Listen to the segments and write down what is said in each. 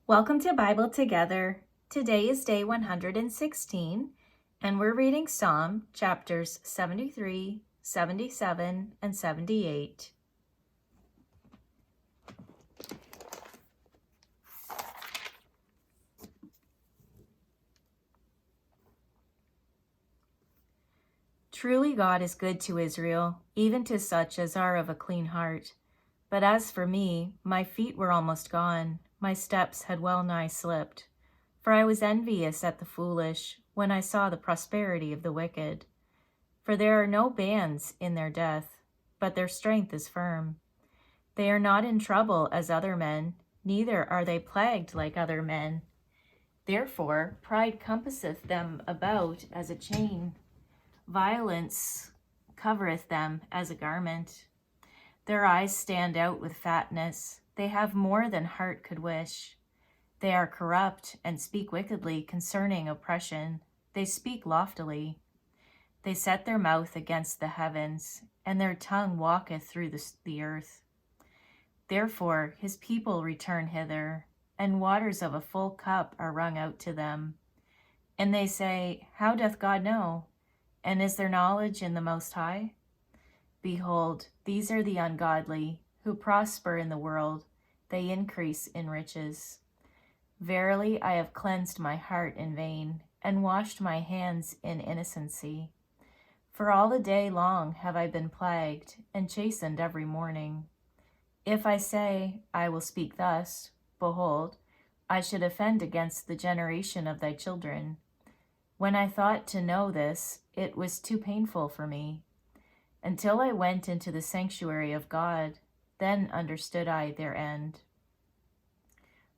Welcome to Bible Together. Today is day 116, and we're reading Psalm chapters 73, 77, and 78. Truly God is good to Israel, even to such as are of a clean heart. But as for me, my feet were almost gone, my steps had well nigh slipped. For I was envious at the foolish, when I saw the prosperity of the wicked. For there are no bands in their death, but their strength is firm. They are not in trouble as other men, neither are they plagued like other men. Therefore pride compasseth them about as a chain. Violence covereth them as a garment. Their eyes stand out with fatness. They have more than heart could wish. They are corrupt and speak wickedly concerning oppression. They speak loftily. They set their mouth against the heavens, and their tongue walketh through the earth. Therefore his people return hither, and waters of a full cup are wrung out to them. And they say, How doth God know? And is there knowledge in the Most High? Behold, these are the ungodly, who prosper in the world, they increase in riches. Verily I have cleansed my heart in vain, and washed my hands in innocency. For all the day long have I been plagued, and chastened every morning. If I say, I will speak thus, behold, I should offend against the generation of thy children. When I thought to know this, it was too painful for me. Until I went into the sanctuary of God, then understood I their end.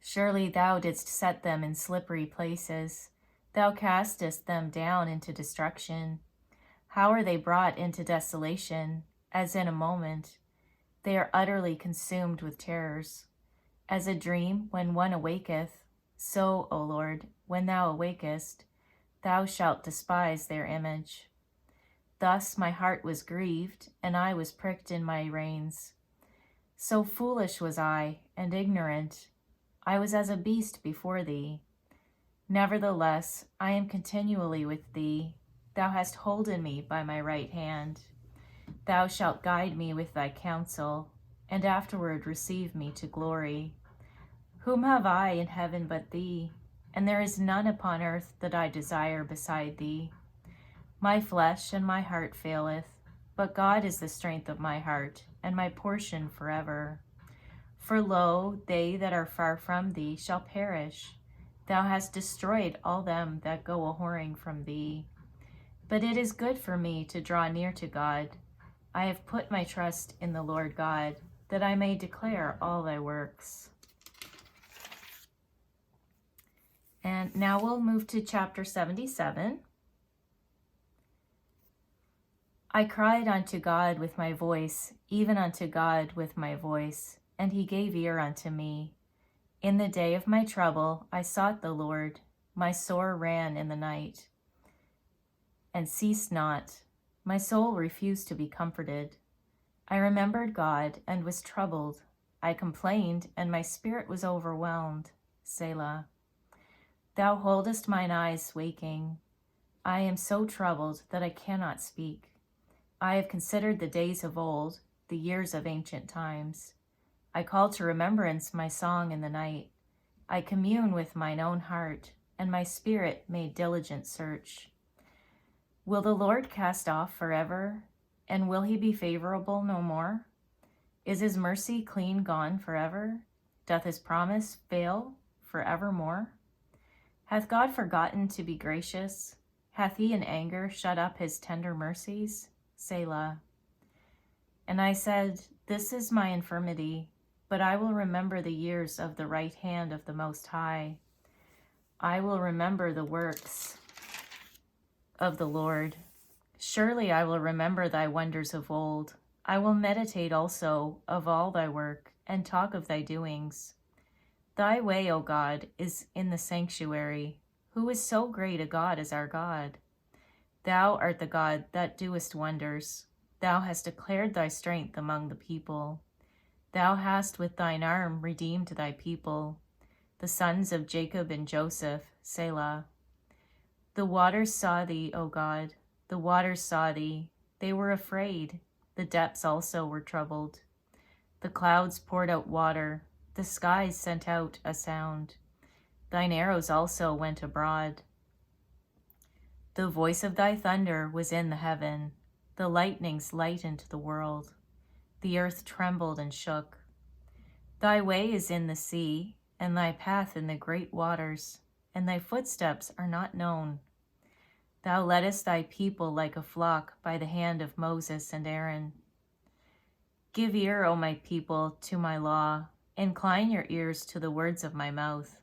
Surely thou didst set them in slippery places. Thou castest them down into destruction. How are they brought into desolation, as in a moment? They are utterly consumed with terrors. As a dream when one awaketh, so, O Lord, when thou awakest, thou shalt despise their image. Thus my heart was grieved, and I was pricked in my reins. So foolish was I, and ignorant. I was as a beast before thee. Nevertheless, I am continually with thee. Thou hast holden me by my right hand. Thou shalt guide me with thy counsel, and afterward receive me to glory. Whom have I in heaven but thee? And there is none upon earth that I desire beside thee. My flesh and my heart faileth, but God is the strength of my heart, and my portion forever. For lo, they that are far from thee shall perish. Thou hast destroyed all them that go a-whoring from thee. But it is good for me to draw near to God. I have put my trust in the Lord God, that I may declare all thy works. And now we'll move to chapter 77. I cried unto God with my voice, even unto God with my voice, and he gave ear unto me. In the day of my trouble I sought the Lord. My sore ran in the night, and ceased not. My soul refused to be comforted. I remembered God, and was troubled. I complained, and my spirit was overwhelmed. Selah. Thou holdest mine eyes waking. I am so troubled that I cannot speak. I have considered the days of old, the years of ancient times. I call to remembrance my song in the night. I commune with mine own heart, and my spirit made diligent search. Will the Lord cast off forever, and will he be favorable no more? Is his mercy clean gone forever? Doth his promise fail forevermore? Hath God forgotten to be gracious? Hath he in anger shut up his tender mercies? Selah. And I said, This is my infirmity, but I will remember the years of the right hand of the Most High. I will remember the works of the Lord. Surely I will remember thy wonders of old. I will meditate also of all thy work, and talk of thy doings. Thy way, O God, is in the sanctuary. Who is so great a God as our God? Thou art the God that doest wonders. Thou hast declared thy strength among the people. Thou hast with thine arm redeemed thy people. the sons of Jacob and Joseph, Selah. The waters saw thee, O God, the waters saw thee. They were afraid. The depths also were troubled. The clouds poured out water. The skies sent out a sound. Thine arrows also went abroad. The voice of thy thunder was in the heaven. The lightnings lightened the world. The earth trembled and shook. Thy way is in the sea, and thy path in the great waters, and thy footsteps are not known. Thou leddest thy people like a flock by the hand of Moses and Aaron. Give ear, O my people, to my law. Incline your ears to the words of my mouth.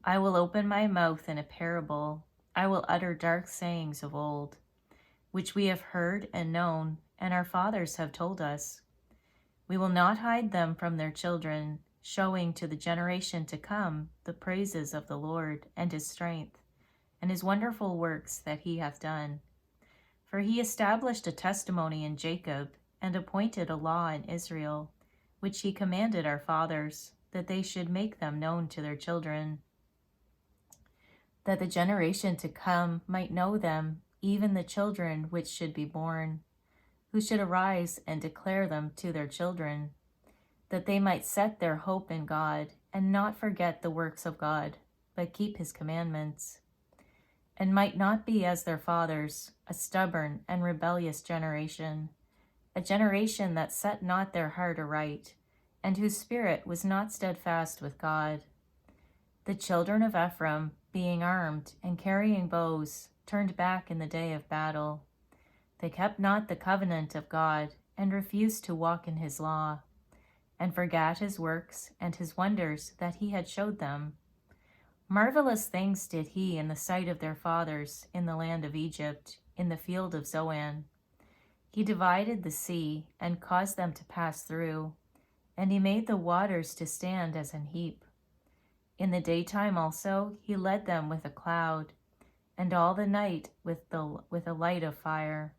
I will open my mouth in a parable. I will utter dark sayings of old, which we have heard and known, and our fathers have told us. We will not hide them from their children, showing to the generation to come the praises of the Lord and his strength, and his wonderful works that he hath done. For he established a testimony in Jacob, and appointed a law in Israel, which he commanded our fathers, that they should make them known to their children, that the generation to come might know them, even the children which should be born, who should arise and declare them to their children, that they might set their hope in God, and not forget the works of God, but keep his commandments, and might not be as their fathers, a stubborn and rebellious generation, a generation that set not their heart aright, and whose spirit was not steadfast with God. The children of Ephraim, being armed and carrying bows, turned back in the day of battle. They kept not the covenant of God, and refused to walk in his law, and forgat his works and his wonders that he had showed them. Marvelous things did he in the sight of their fathers in the land of Egypt, in the field of Zoan. He divided the sea and caused them to pass through, and he made the waters to stand as an heap. In the daytime also he led them with a cloud, and all the night with a light of fire.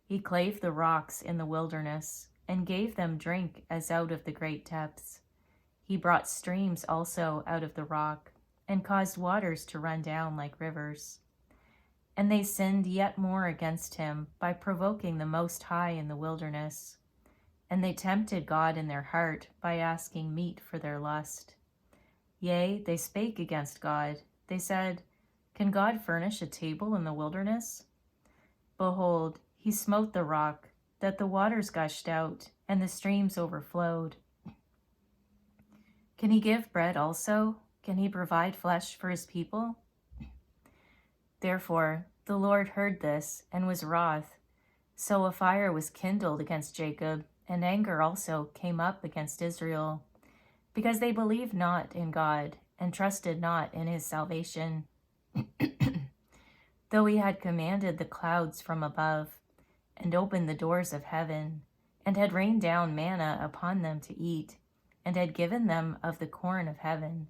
He clave the rocks in the wilderness, and gave them drink as out of the great depths. He brought streams also out of the rock, and caused waters to run down like rivers. And they sinned yet more against him by provoking the Most High in the wilderness. And they tempted God in their heart by asking meat for their lust. Yea, they spake against God. They said, Can God furnish a table in the wilderness? Behold, he smote the rock, that the waters gushed out, and the streams overflowed. Can he give bread also? Can he provide flesh for his people? Therefore the Lord heard this, and was wroth. So a fire was kindled against Jacob, and anger also came up against Israel, because they believed not in God, and trusted not in his salvation. Though he had commanded the clouds from above, and opened the doors of heaven, and had rained down manna upon them to eat, and had given them of the corn of heaven.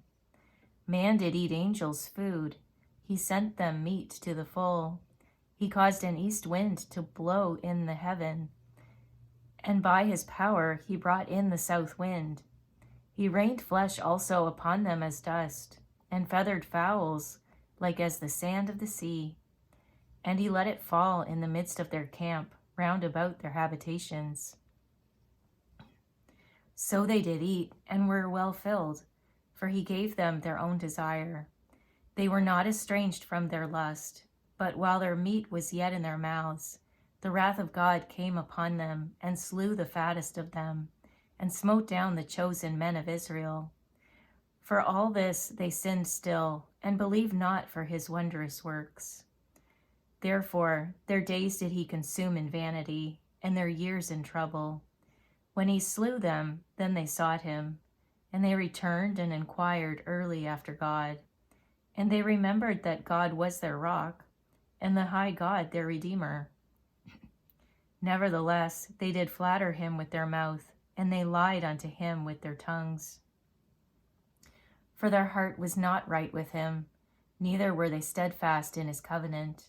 Man did eat angels' food. He sent them meat to the full. He caused an east wind to blow in the heaven, and by his power he brought in the south wind. He rained flesh also upon them as dust, and feathered fowls like as the sand of the sea. And he let it fall in the midst of their camp, round about their habitations. So they did eat, and were well filled, for he gave them their own desire. They were not estranged from their lust, but while their meat was yet in their mouths, the wrath of God came upon them, and slew the fattest of them, and smote down the chosen men of Israel. For all this they sinned still, and believed not for his wondrous works. Therefore their days did he consume in vanity, and their years in trouble. When he slew them, then they sought him, and they returned and inquired early after God. And they remembered that God was their rock, and the high God their Redeemer. Nevertheless, they did flatter him with their mouth, and they lied unto him with their tongues. For their heart was not right with him, neither were they steadfast in his covenant.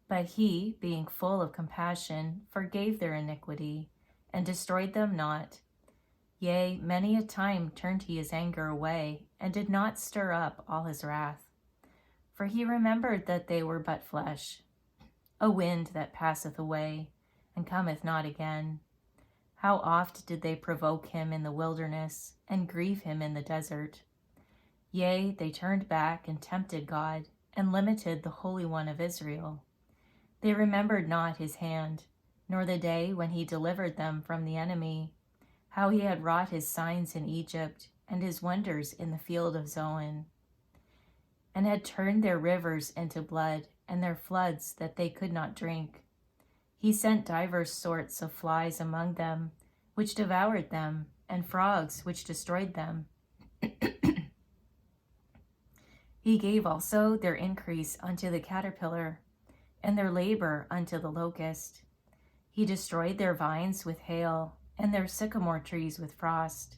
But he, being full of compassion, forgave their iniquity, and destroyed them not. Yea, many a time turned he his anger away, and did not stir up all his wrath. For he remembered that they were but flesh, a wind that passeth away, and cometh not again. How oft did they provoke him in the wilderness, and grieve him in the desert? Yea, they turned back and tempted God, and limited the Holy One of Israel. They remembered not his hand, nor the day when he delivered them from the enemy, how he had wrought his signs in Egypt, and his wonders in the field of Zoan, and had turned their rivers into blood, and their floods that they could not drink. He sent divers sorts of flies among them, which devoured them, and frogs which destroyed them. He gave also their increase unto the caterpillar, and their labor unto the locust. He destroyed their vines with hail, and their sycamore trees with frost.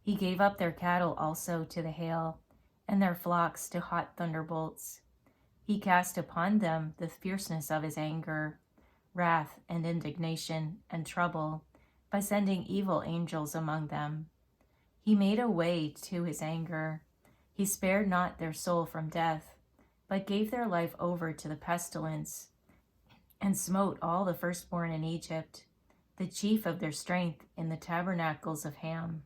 He gave up their cattle also to the hail, and their flocks to hot thunderbolts. He cast upon them the fierceness of his anger, wrath and indignation and trouble, by sending evil angels among them. He made a way to his anger. He spared not their soul from death, but gave their life over to the pestilence, and smote all the firstborn in Egypt, the chief of their strength in the tabernacles of Ham.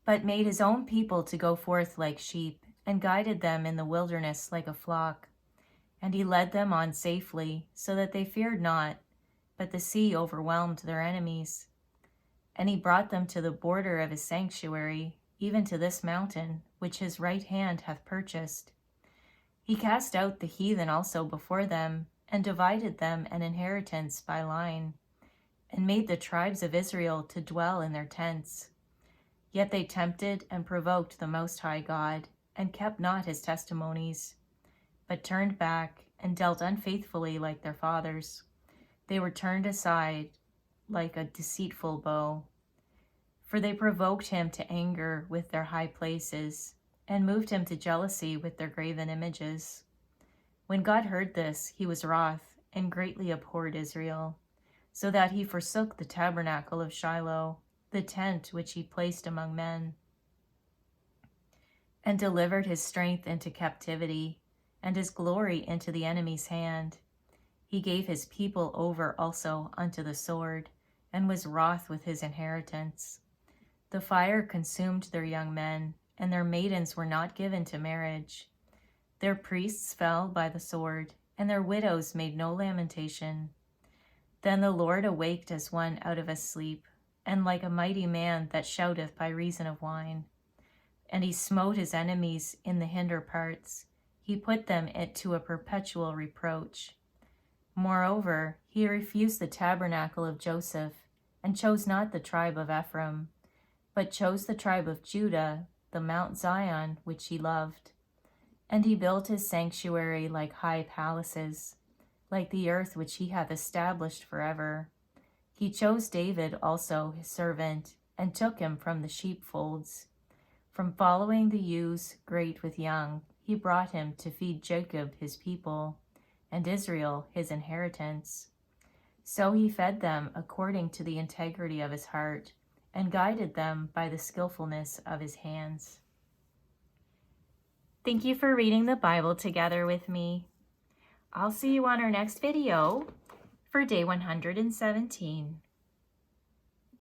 But made his own people to go forth like sheep, and guided them in the wilderness like a flock. And he led them on safely, so that they feared not, but the sea overwhelmed their enemies. And he brought them to the border of his sanctuary, even to this mountain, which his right hand hath purchased. He cast out the heathen also before them, and divided them an inheritance by line, and made the tribes of Israel to dwell in their tents. Yet they tempted and provoked the Most High God, and kept not his testimonies, but turned back and dealt unfaithfully like their fathers. They were turned aside like a deceitful bow. For they provoked him to anger with their high places, and moved him to jealousy with their graven images. When God heard this, he was wroth, and greatly abhorred Israel, so that he forsook the tabernacle of Shiloh, the tent which he placed among men, and delivered his strength into captivity, and his glory into the enemy's hand. He gave his people over also unto the sword, and was wroth with his inheritance. The fire consumed their young men, and their maidens were not given to marriage. Their priests fell by the sword, and their widows made no lamentation. Then the Lord awaked as one out of a sleep, and like a mighty man that shouteth by reason of wine. And he smote his enemies in the hinder parts. He put them to a perpetual reproach. Moreover, he refused the tabernacle of Joseph, and chose not the tribe of Ephraim, but chose the tribe of Judah, the Mount Zion, which he loved. And he built his sanctuary like high palaces, like the earth which he hath established forever. He chose David also his servant, and took him from the sheepfolds. From following the ewes great with young, he brought him to feed Jacob his people, and Israel his inheritance. So he fed them according to the integrity of his heart, and guided them by the skillfulness of his hands. Thank you for reading the Bible together with me. I'll see you on our next video for day 117.